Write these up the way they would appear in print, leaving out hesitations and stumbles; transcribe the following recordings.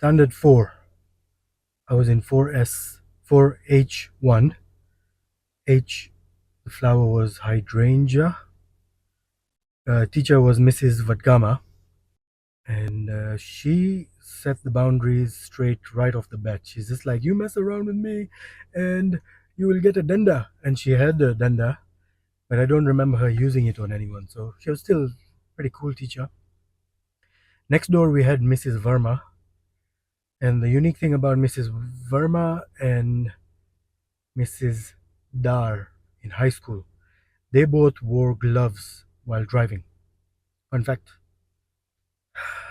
Standard 4. I was in 4S, 4H1. H, the flower was hydrangea. Teacher was Mrs. Vadgama, and she set the boundaries straight right off the bat. She's just like, you mess around with me and you will get a danda. And she had a danda, but I don't remember her using it on anyone. So she was still a pretty cool teacher. Next door we had Mrs. Verma. And the unique thing about Mrs. Verma and Mrs. Dar in high school, they both wore gloves while driving. Fun fact.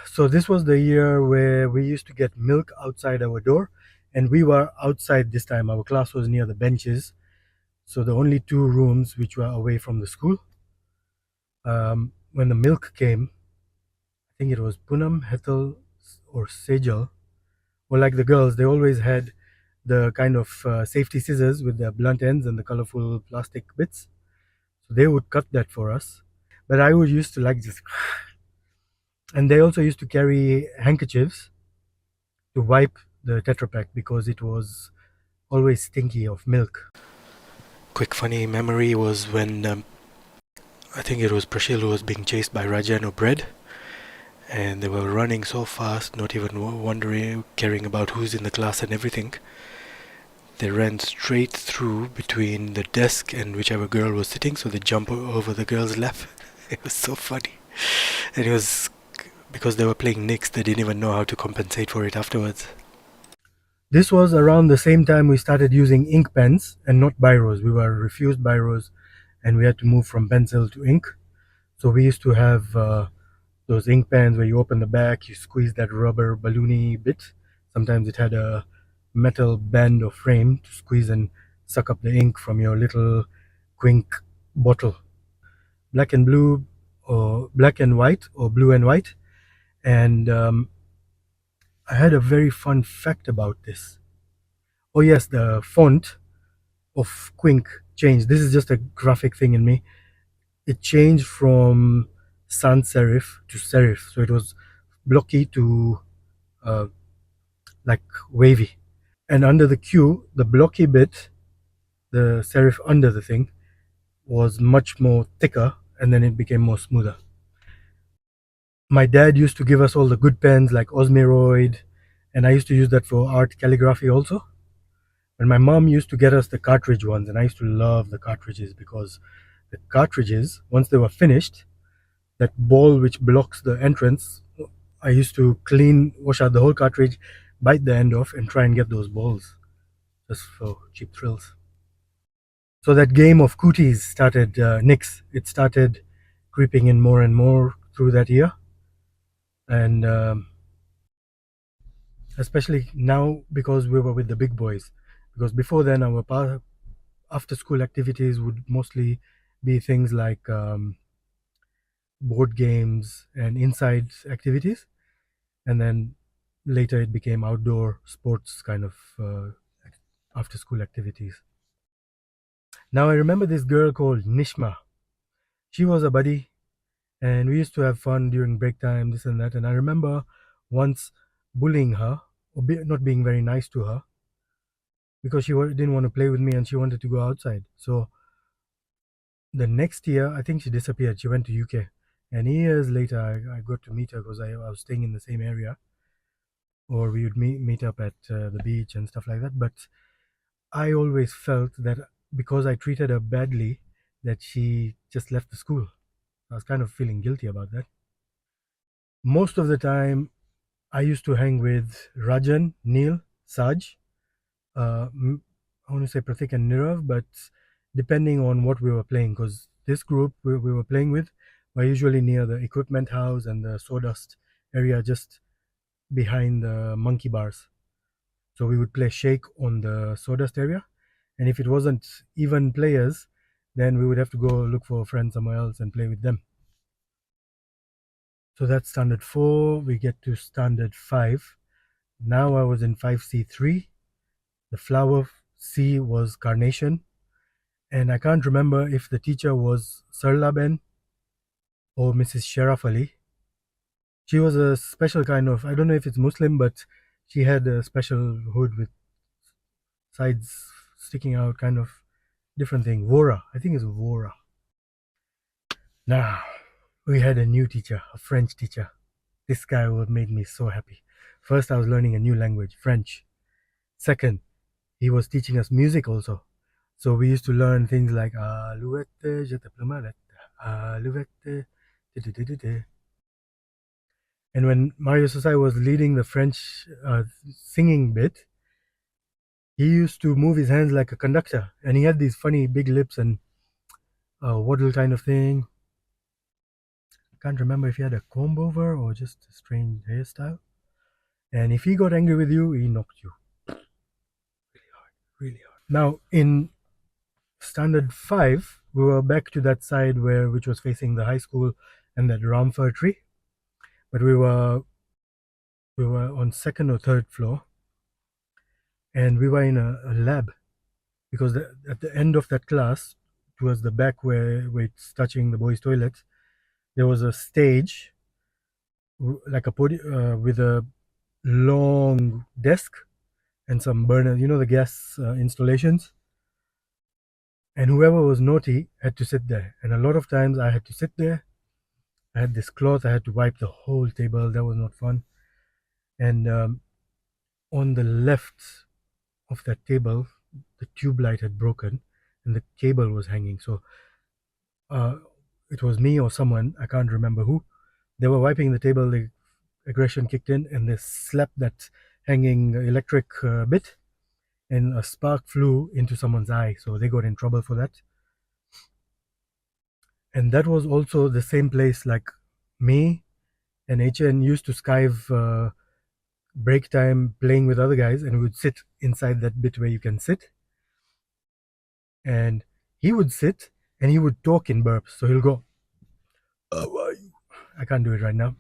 So this was the year where we used to get milk outside our door, and we were outside this time. Our class was near the benches, so the only two rooms which were away from the school. When the milk came, I think it was Punam, Hethel, or Sejal, or like the girls, they always had the kind of safety scissors with the blunt ends and the colorful plastic bits. So they would cut that for us. But I would used to like just, and they also used to carry handkerchiefs to wipe the Tetra Pak because it was always stinky of milk. Quick funny memory was when I think it was Prashil who was being chased by Rajan or Bread, and they were running so fast, not even wondering, caring about who's in the class and everything. They ran straight through between the desk and whichever girl was sitting, so they jumped over the girl's lap. It was so funny. And it was because they were playing Knicks, they didn't even know how to compensate for it afterwards. This was around the same time we started using ink pens and not biros. We were refused biros and we had to move from pencil to ink. So we used to have those ink pens where you open the back, you squeeze that rubber balloony bit. Sometimes it had a metal band or frame to squeeze and suck up the ink from your little Quink bottle. Black and blue, or black and white, or blue and white. And I had a very fun fact about this. Oh yes, the font of Quink changed. This is just a graphic thing in me. It changed from sans serif to serif. So it was blocky to like wavy. And under the Q, the blocky bit, the serif under the thing, was much more thicker, and then it became more smoother. My dad used to give us all the good pens like Osmeroid, and I used to use that for art calligraphy also. And my mom used to get us the cartridge ones, and I used to love the cartridges because the cartridges, once they were finished, that ball which blocks the entrance, I used to wash out the whole cartridge, bite the end off, and try and get those balls just for cheap thrills. So that game of cooties started, Knicks, it started creeping in more and more through that year. And especially now because we were with the big boys. Because before then, our after school activities would mostly be things like board games and inside activities. And then later it became outdoor sports kind of after school activities. Now I remember this girl called Nishma. She was a buddy and we used to have fun during break time, this and that. And I remember once bullying her, or not being very nice to her, because she didn't want to play with me and she wanted to go outside. So the next year, I think she disappeared. She went to UK. And years later, I got to meet her because I was staying in the same area, or we would meet up at the beach and stuff like that. But I always felt that because I treated her badly, that she just left the school. I was kind of feeling guilty about that. Most of the time, I used to hang with Rajan, Neil, Saj. I want to say Pratik and Nirav, but depending on what we were playing, because this group we were playing with were usually near the equipment house and the sawdust area just behind the monkey bars. So we would play shake on the sawdust area, and if it wasn't even players, then we would have to go look for a friend somewhere else and play with them. So that's standard 4. We get to standard 5. Now I was in 5C3. The flower C was carnation, and I can't remember if the teacher was Sarla Ben or Mrs. Sharaf Ali. She was a special kind of, I don't know if it's Muslim, but She had a special hood with sides sticking out, kind of different thing. Vora, I think it's Vora. Now, we had a new teacher, a French teacher. This guy would made me so happy. First, I was learning a new language, French. Second, he was teaching us music also. So we used to learn things like Alouette, je t'appelle Malette, Alouette, and when Mario Sosai was leading the French singing bit, he used to move his hands like a conductor, and he had these funny big lips and waddle kind of thing. Can't remember if he had a comb over or just a strange hairstyle. And if he got angry with you, he knocked you really hard, really hard. Now in standard 5, we were back to that side which was facing the high school and that ramfir tree, but we were on second or third floor, and we were in a lab because at the end of that class, towards the back where it's touching the boys' toilets, there was a stage like a podium with a long desk and some burners, the gas installations. And whoever was naughty had to sit there. And a lot of times I had to sit there. I had this cloth. I had to wipe the whole table. That was not fun. And on the left of that table, the tube light had broken, and the cable was hanging. So uh, it was me or someone, I can't remember who. They were wiping the table. The aggression kicked in, and they slapped that hanging electric bit, and a spark flew into someone's eye. So they got in trouble for that. And that was also the same place like me and HN used to skive break time playing with other guys, and we would sit inside that bit where you can sit. And he would sit and he would talk in burps. So he'll go, "How are you?" I can't do it right now.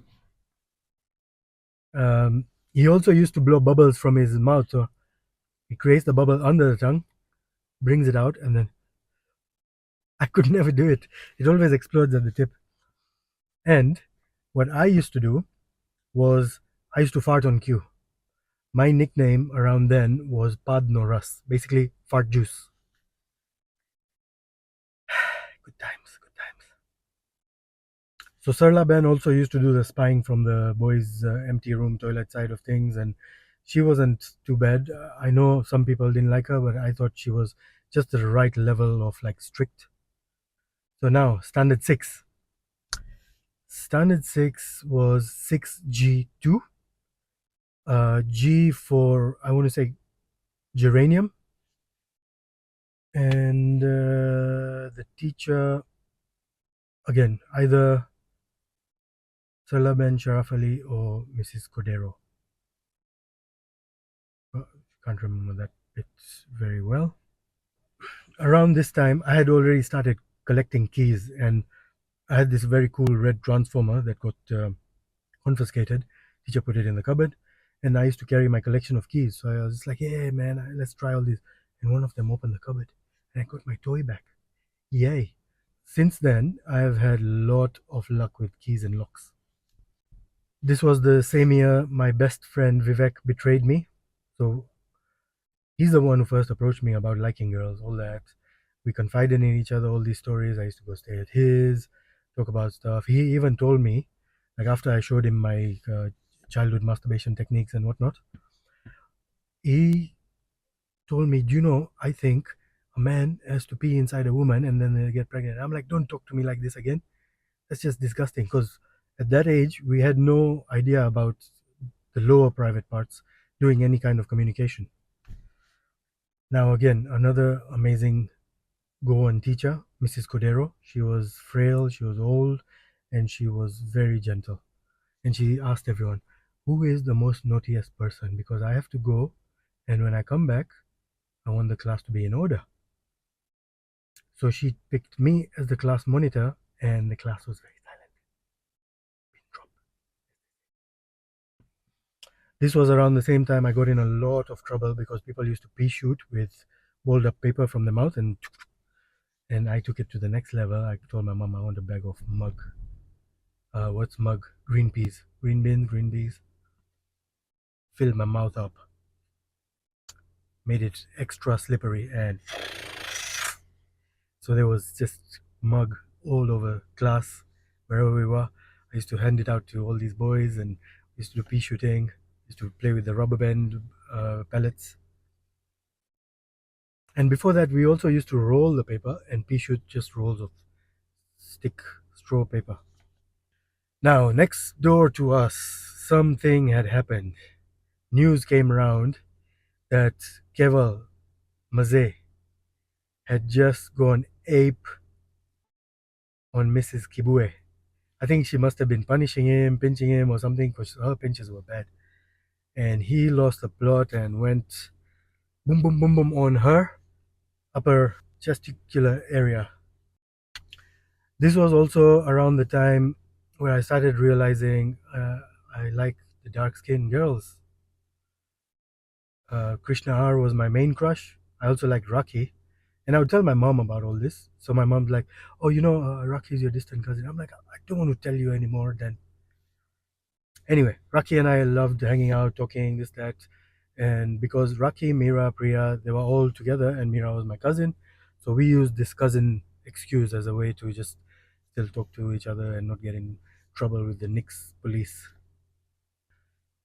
He also used to blow bubbles from his mouth. So he creates the bubble under the tongue, brings it out, and then I could never do it. It always explodes at the tip. And what I used to do was I used to fart on cue. My nickname around then was Pad No Ras, basically fart juice. Good times, good times. So Sarla Ben also used to do the spying from the boys' empty room toilet side of things, and she wasn't too bad. I know some people didn't like her, but I thought she was just the right level of like strict. So now standard 6. Standard 6 was 6G2. G for, I want to say, geranium. And the teacher, again, either Sarla Ben Sharaf Ali or Mrs. Cordero. Can't remember that bit very well. Around this time, I had already started collecting keys, and I had this very cool red transformer that got confiscated. Teacher put it in the cupboard, and I used to carry my collection of keys. So I was just like, "Hey, man, let's try all these." And one of them opened the cupboard, and I got my toy back. Yay! Since then, I have had a lot of luck with keys and locks. This was the same year my best friend Vivek betrayed me. So he's the one who first approached me about liking girls, all that. We confided in each other all these stories. I used to go stay at his, talk about stuff. He even told me, like after I showed him my childhood masturbation techniques and whatnot, he told me, "Do you know, I think a man has to pee inside a woman and then they get pregnant." I'm like, "Don't talk to me like this again. That's just disgusting." Because at that age, we had no idea about the lower private parts doing any kind of communication. Now, again, another amazing Goan teacher, Mrs. Cordero. She was frail, she was old, and she was very gentle. And she asked everyone, "Who is the most naughtiest person? Because I have to go, and when I come back, I want the class to be in order." So she picked me as the class monitor, and the class was very silent. Pin drop. This was around the same time I got in a lot of trouble because people used to pea shoot with rolled up paper from the mouth, and I took it to the next level. I told my mom I want a bag of mug. What's mug? Green peas, green beans, green peas. filled my mouth up, made it extra slippery, and so there was just mug all over class wherever we were. I used to hand it out to all these boys, and we used to do pea shooting. Used to play with the rubber band pellets. And before that, we also used to roll the paper and pea shoot just rolls of stick straw paper. Now, next door to us, something had happened. News came around that Keval Maze had just gone ape on Mrs. Kibue. I think she must have been punishing him, pinching him, or something, because her pinches were bad. And he lost the plot and went boom, boom, boom, boom on her upper testicular area. This was also around the time where I started realizing I like the dark skinned girls. Krishna R was my main crush. I also liked Rocky. And I would tell my mom about all this. So my mom's like, oh, Rocky's your distant cousin. I'm like, I don't want to tell you anymore then. Anyway, Rocky and I loved hanging out, talking, this, that. And because Rocky, Mira, Priya, they were all together, and Mira was my cousin. So we used this cousin excuse as a way to just still talk to each other and not get in trouble with the Nix police.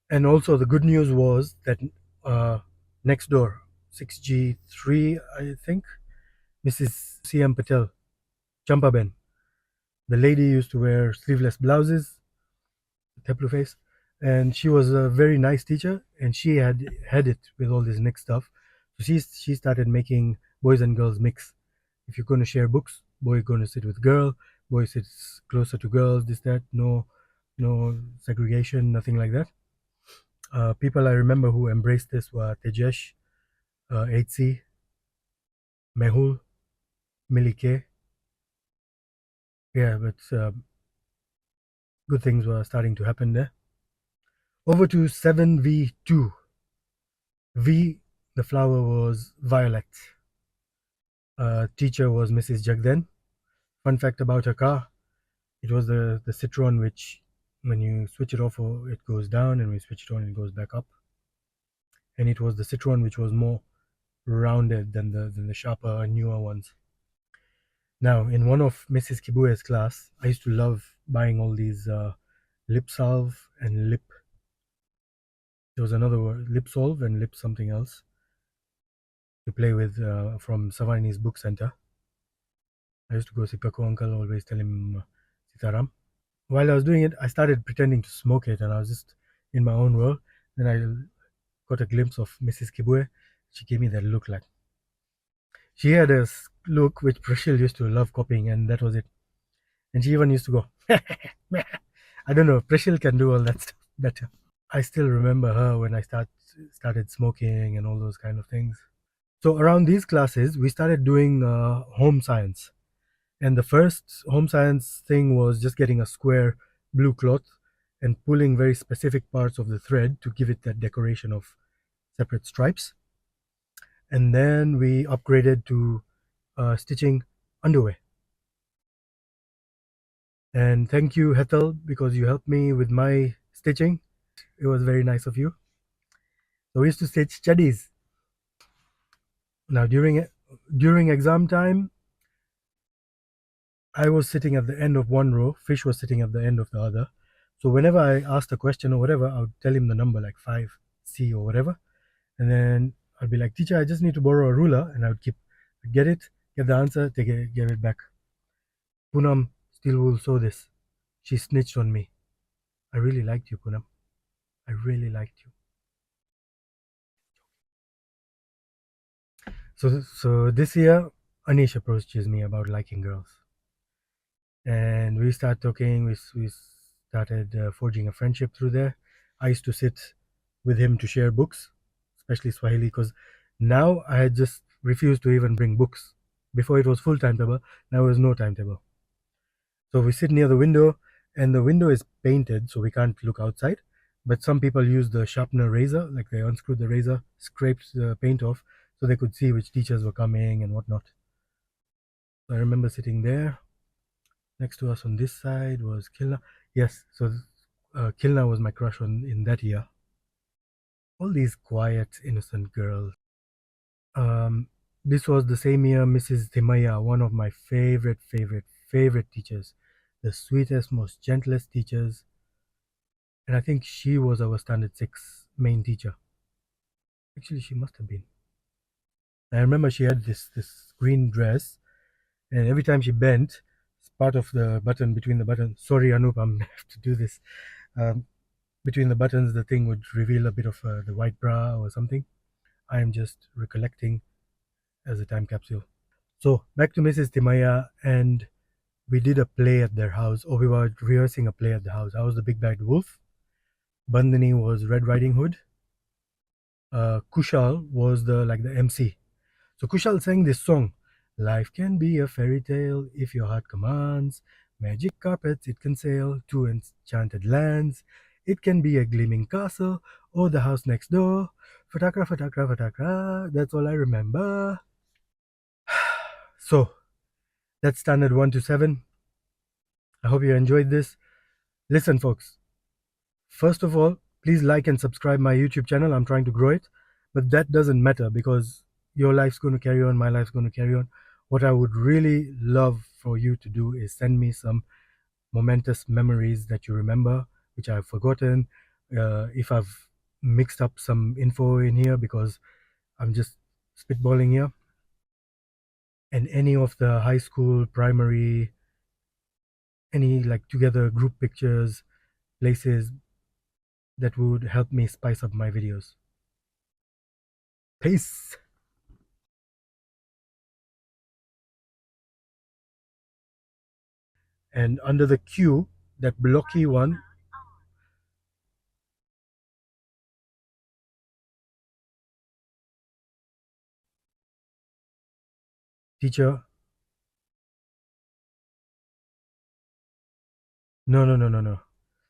And also, the good news was that next door, 6G3, I think, Mrs. CM Patel, Champaben, the lady used to wear sleeveless blouses, Teplu face, and she was a very nice teacher, and she had it with all this Nix stuff. So she started making boys and girls mix. If you're going to share books, boy going to sit with girl, boy sits closer to girls, this, that, no segregation, nothing like that. People I remember who embraced this were Tejesh, 8C, Mehul, Millie. Yeah, but good things were starting to happen there. Over to 7V2. V, the flower was violet. Teacher was Mrs. Jagden. Fun fact about her car, it was the Citroen which, when you switch it off, it goes down, and when you switch it on, it goes back up. And it was the Citroen which was more rounded than the sharper, newer ones. Now, in one of Mrs. Kibue's class, I used to love buying all these lip salve and lip. There was another word, lip solve and lip something else to play with from Savani's book center. I used to go see Paco uncle, always tell him Sitaram. While I was doing it, I started pretending to smoke it, and I was just in my own world. Then I got a glimpse of Mrs. Kibue. She gave me that look like. She had a look which Prashil used to love copying, and that was it. And she even used to go, I don't know, Prashil can do all that stuff better. I still remember her when I started smoking and all those kind of things. So around these classes, we started doing home science. And the first home science thing was just getting a square blue cloth and pulling very specific parts of the thread to give it that decoration of separate stripes. And then we upgraded to stitching underwear. And thank you, Hethel, because you helped me with my stitching. It was very nice of you. So we used to stitch chaddies. Now during exam time, I was sitting at the end of one row, Fish was sitting at the end of the other. So whenever I asked a question or whatever, I would tell him the number like 5C or whatever. And then I'd be like, teacher, I just need to borrow a ruler. And I would get the answer, give it back. Poonam still will sew this. She snitched on me. I really liked you, Poonam. I really liked you. So this year, Anish approaches me about liking girls. And we started talking, we started forging a friendship through there. I used to sit with him to share books, especially Swahili, because now I had just refused to even bring books. Before it was full timetable, now it was no timetable. So we sit near the window, and the window is painted, so we can't look outside. But some people use the sharpener razor, like they unscrewed the razor, scraped the paint off, so they could see which teachers were coming and whatnot. So I remember sitting there. Next to us on this side was Kilna. Yes, so Kilna was my crush in that year. All these quiet, innocent girls. Um, this was the same year Mrs. Timaya, one of my favorite teachers, the sweetest, most gentlest teachers, and I think she was our standard six main teacher. Actually, she must have been. I remember she had this green dress, and every time she bent, it's part of the button between the buttons. Sorry, Anup, I'm have to do this. Um, Between the buttons, the thing would reveal a bit of the white bra or something. I am just recollecting as a time capsule. So back to Mrs. Timaya, and we did a play at their house, or we were rehearsing a play at the house. I was the big bad wolf. Bandhani was Red Riding Hood. Kushal was the MC. So Kushal sang this song. Life can be a fairy tale if your heart commands. Magic carpets it can sail to enchanted lands. It can be a gleaming castle or the house next door. Fatakra, fatakra, fatakra. That's all I remember. So that's standard 1 to 7. I hope you enjoyed this. Listen, folks. First of all, please like and subscribe my YouTube channel. I'm trying to grow it, but that doesn't matter because your life's going to carry on, my life's going to carry on. What I would really love for you to do is send me some momentous memories that you remember, which I've forgotten. If I've mixed up some info in here because I'm just spitballing here, and any of the high school, primary, any like together group pictures, places that would help me spice up my videos. Peace. And under the Q, that blocky one, teacher, no, no, no, no, no.